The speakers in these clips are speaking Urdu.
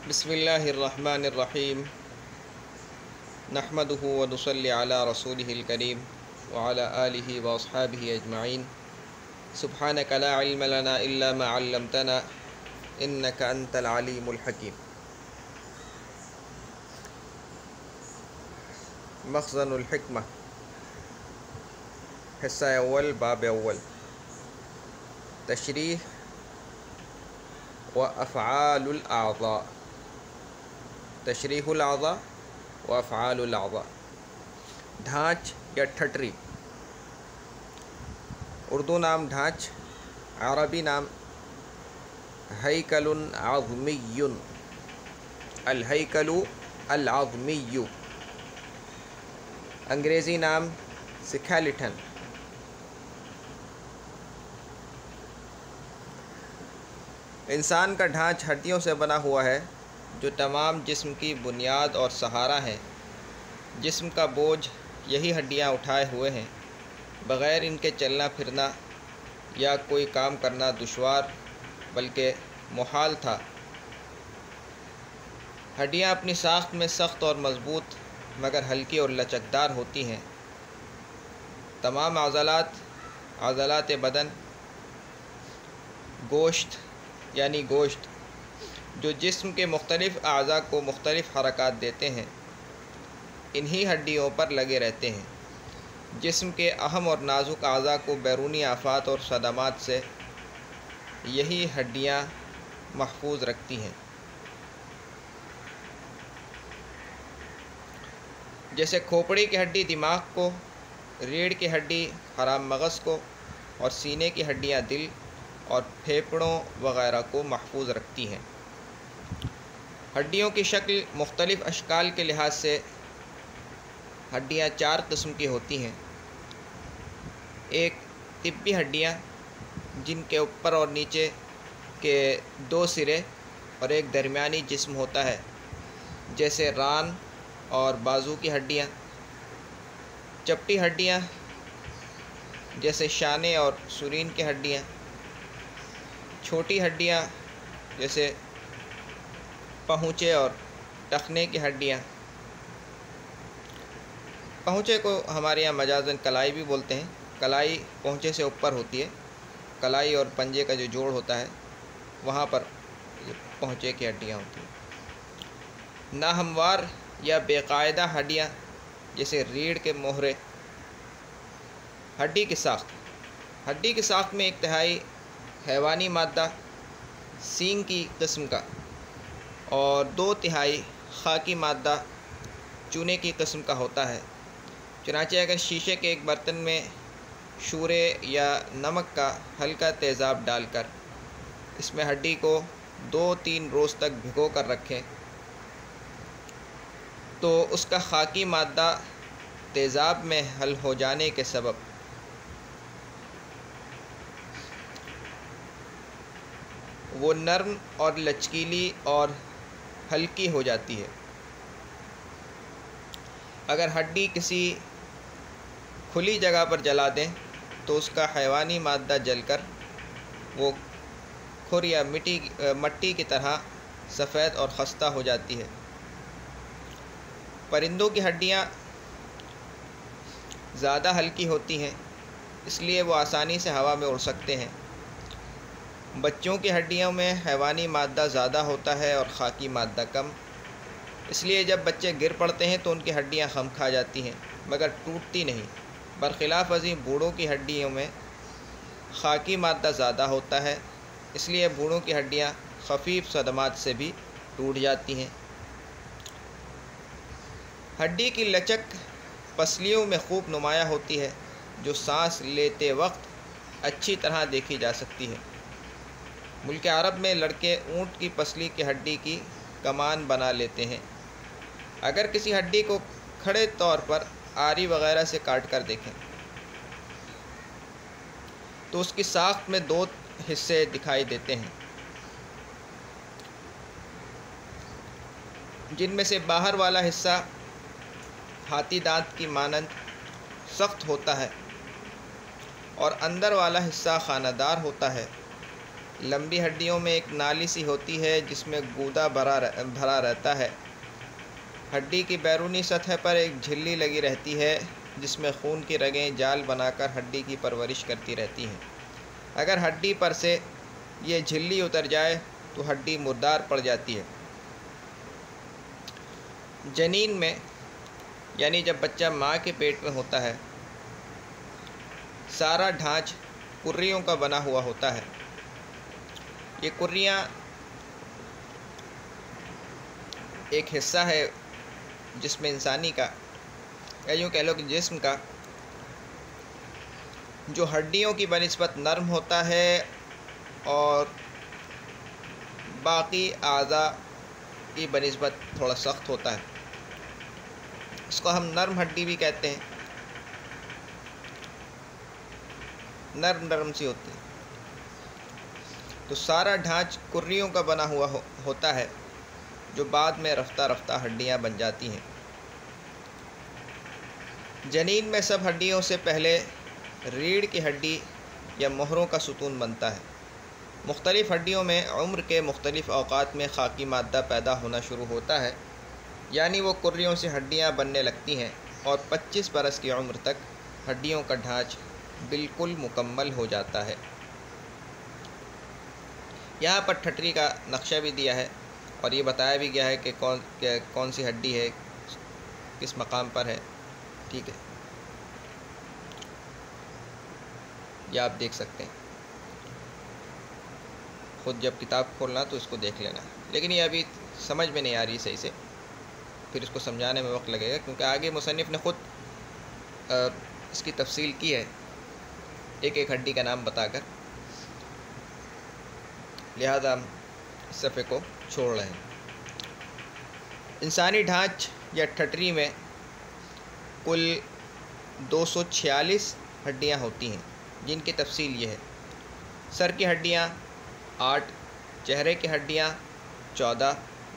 بسم اللہ الرحمن الرحیم نحمدہ و نصلی علی رسولہ الکریم وعلی آلہ واصحابہ اجمعین سبحانک لا علم لنا الا ما علمتنا انک انت العلیم الحکیم۔ مخزن الحکمہ، حصہ اول، باب اول، تشریح و افعال الاعضاء، تشریح الاعضاء و افعال الاعضاء، ڈھانچ یا ٹھٹری۔ اردو نام ڈھانچ، عربی نام ہیکل عظمی، الہیکل العظمی، انگریزی نام سکیلیٹن۔ انسان کا ڈھانچ ہڈیوں سے بنا ہوا ہے جو تمام جسم کی بنیاد اور سہارا ہے۔ جسم کا بوجھ یہی ہڈیاں اٹھائے ہوئے ہیں، بغیر ان کے چلنا پھرنا یا کوئی کام کرنا دشوار بلکہ محال تھا۔ ہڈیاں اپنی ساخت میں سخت اور مضبوط مگر ہلکی اور لچکدار ہوتی ہیں۔ تمام عضلات بدن، گوشت یعنی گوشت جو جسم کے مختلف اعضاء کو مختلف حرکات دیتے ہیں، انہی ہڈیوں پر لگے رہتے ہیں۔ جسم کے اہم اور نازک اعضاء کو بیرونی آفات اور صدمات سے یہی ہڈیاں محفوظ رکھتی ہیں۔ جیسے کھوپڑی کی ہڈی دماغ کو، ریڑھ کی ہڈی حرام مغز کو اور سینے کی ہڈیاں دل اور پھیپھڑوں وغیرہ کو محفوظ رکھتی ہیں۔ ہڈیوں کی شکل مختلف اشکال کے لحاظ سے ہڈیاں چار قسم کی ہوتی ہیں۔ ایک طبی ہڈیاں، جن کے اوپر اور نیچے کے دو سرے اور ایک درمیانی جسم ہوتا ہے، جیسے ران اور بازو کی ہڈیاں۔ چپٹی ہڈیاں، جیسے شانے اور سرین کی ہڈیاں۔ چھوٹی ہڈیاں، جیسے پہنچے اور ٹخنے کی ہڈیاں۔ پہنچے کو ہمارے یہاں مجازاً کلائی بھی بولتے ہیں۔ کلائی پہنچے سے اوپر ہوتی ہے۔ کلائی اور پنجے کا جو جوڑ ہوتا ہے وہاں پر پہنچے کی ہڈیاں ہوتی ہیں۔ ناہموار یا بے قاعدہ ہڈیاں، جیسے ریڑھ کے موہرے۔ ہڈی کی ساخت میں ایک تہائی حیوانی مادہ سینگ کی قسم کا اور دو تہائی خاکی مادہ چونے کی قسم کا ہوتا ہے۔ چنانچہ اگر شیشے کے ایک برتن میں شورے یا نمک کا ہلکا تیزاب ڈال کر اس میں ہڈی کو 2-3 روز تک بھگو کر رکھیں تو اس کا خاکی مادہ تیزاب میں حل ہو جانے کے سبب وہ نرم اور لچکیلی اور ہلکی ہو جاتی ہے۔ اگر ہڈی کسی کھلی جگہ پر جلا دیں تو اس کا حیوانی مادہ جل کر وہ کھر یا مٹی کی طرح سفید اور خستہ ہو جاتی ہے۔ پرندوں کی ہڈیاں زیادہ ہلکی ہوتی ہیں، اس لیے وہ آسانی سے ہوا میں اڑ سکتے ہیں۔ بچوں کی ہڈیوں میں حیوانی مادہ زیادہ ہوتا ہے اور خاکی مادہ کم، اس لیے جب بچے گر پڑتے ہیں تو ان کی ہڈیاں خم کھا جاتی ہیں مگر ٹوٹتی نہیں۔ برخلاف ازیں بوڑھوں کی ہڈیوں میں خاکی مادہ زیادہ ہوتا ہے، اس لیے بوڑھوں کی ہڈیاں خفیف صدمات سے بھی ٹوٹ جاتی ہیں۔ ہڈی کی لچک پسلیوں میں خوب نمایاں ہوتی ہے، جو سانس لیتے وقت اچھی طرح دیکھی جا سکتی ہے۔ ملک عرب میں لڑکے اونٹ کی پسلی کی ہڈی کی کمان بنا لیتے ہیں۔ اگر کسی ہڈی کو کھڑے طور پر آری وغیرہ سے کاٹ کر دیکھیں تو اس کی ساخت میں 2 حصے دکھائی دیتے ہیں، جن میں سے باہر والا حصہ ہاتھی دانت کی مانند سخت ہوتا ہے اور اندر والا حصہ خانہ دار ہوتا ہے۔ لمبی ہڈیوں میں ایک نالی سی ہوتی ہے جس میں گودا بھرا رہتا ہے۔ ہڈی کی بیرونی سطح پر ایک جھلی لگی رہتی ہے جس میں خون کی رگیں جال بنا کر ہڈی کی پرورش کرتی رہتی ہیں۔ اگر ہڈی پر سے یہ جھلی اتر جائے تو ہڈی مردار پڑ جاتی ہے۔ جنین میں یعنی جب بچہ ماں کے پیٹ میں ہوتا ہے، سارا ڈھانچ کریوں کا بنا ہوا ہوتا ہے۔ یہ کریاں ایک حصہ ہے جسم انسانی کا، یا یوں کہہ لو کہ جسم کا، جو ہڈیوں کی بنسبت نرم ہوتا ہے اور باقی اعضاء کی بنسبت تھوڑا سخت ہوتا ہے۔ اس کو ہم نرم ہڈی بھی کہتے ہیں، نرم سی ہوتی ہے۔ تو سارا ڈھانچ کریوں کا بنا ہوا ہوتا ہے جو بعد میں رفتہ رفتہ ہڈیاں بن جاتی ہیں۔ جنین میں سب ہڈیوں سے پہلے ریڑھ کی ہڈی یا مہروں کا ستون بنتا ہے۔ مختلف ہڈیوں میں عمر کے مختلف اوقات میں خاکی مادہ پیدا ہونا شروع ہوتا ہے، یعنی وہ کریوں سے ہڈیاں بننے لگتی ہیں اور 25 برس کی عمر تک ہڈیوں کا ڈھانچ بالکل مکمل ہو جاتا ہے۔ یہاں پر ٹھٹری کا نقشہ بھی دیا ہے اور یہ بتایا بھی گیا ہے کہ کون سی ہڈی ہے، کس مقام پر ہے، ٹھیک ہے، یہ آپ دیکھ سکتے ہیں۔ خود جب کتاب کھولنا تو اس کو دیکھ لینا، لیکن یہ ابھی سمجھ میں نہیں آ رہی صحیح سے، پھر اس کو سمجھانے میں وقت لگے گا کیونکہ آگے مصنف نے خود اس کی تفصیل کی ہے ایک ایک ہڈی کا نام بتا کر، لہذا ہم اس صفحے کو چھوڑ رہے ہیں۔ انسانی ڈھانچ یا ٹھٹری میں کل 246 ہڈیاں ہوتی ہیں جن کی تفصیل یہ ہے: سر کی ہڈیاں 8، چہرے کی ہڈیاں 14،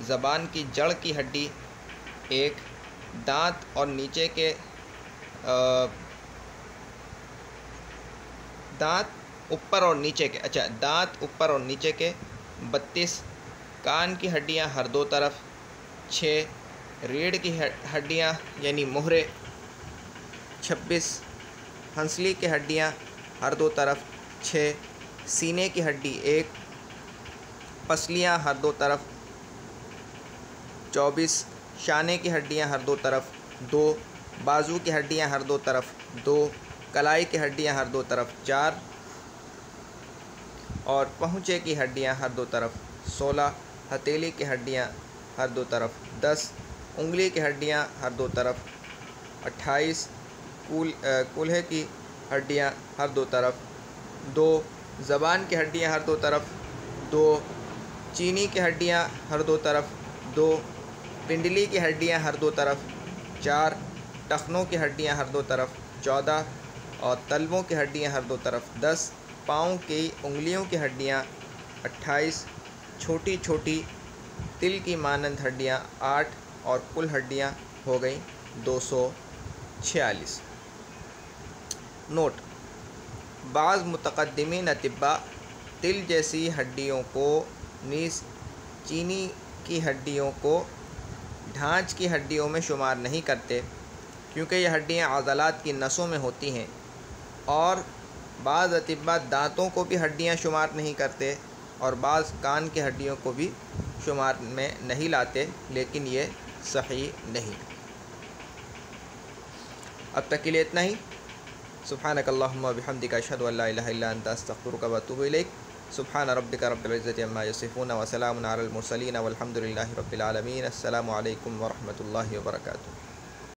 زبان کی جڑ کی ہڈی 1، دانت اور نیچے کے دانت اوپر اور نیچے کے 32، کان کی ہڈیاں ہر دو طرف 6، ریڑھ کی ہڈیاں یعنی مہرے 26، ہنسلی کی ہڈیاں ہر دو طرف 6، سینے کی ہڈی 1، پسلیاں ہر دو طرف 24، شانے کی ہڈیاں ہر دو طرف 2، بازو کی ہڈیاں ہر دو طرف 2، کلائی کی ہڈیاں ہر دو طرف 4 اور پہنچے کی ہڈیاں ہر دو طرف 16، ہتھیلی کی ہڈیاں ہر دو طرف 10، انگلی کی ہڈیاں ہر دو طرف 28، کولہے کی ہڈیاں ہر دو طرف 2، زبان کی ہڈیاں ہر دو طرف 2، چینی کی ہڈیاں ہر دو طرف 2، پنڈلی کی ہڈیاں ہر دو طرف 4، ٹخنوں کی ہڈیاں ہر دو طرف 14 اور تلووں کی ہڈیاں ہر دو طرف 10، پاؤں کی انگلیوں کی ہڈیاں 28، چھوٹی چھوٹی تل کی مانند ہڈیاں 8 اور کل ہڈیاں ہو گئیں 246۔ نوٹ: بعض متقدمین اطباء تل جیسی ہڈیوں کو نیز چینی کی ہڈیوں کو ڈھانچ کی ہڈیوں میں شمار نہیں کرتے کیونکہ یہ ہڈیاں عضلات کی نسوں میں ہوتی ہیں، اور بعض اطباء دانتوں کو بھی ہڈیاں شمار نہیں کرتے اور بعض کان کی ہڈیوں کو بھی شمار میں نہیں لاتے، لیکن یہ صحیح نہیں۔ اب تک کے لیے اتنا ہی۔ سبحانک اللہم و بحمدک، اشہد ان لا الہ الا انت، استغفرک و اتوب الیک۔ سبحان ربک رب العزۃ عما یصفون وسلام علی المرسلین والحمد للہ رب العالمین۔ السلام علیکم ورحمۃ اللہ وبرکاتہ۔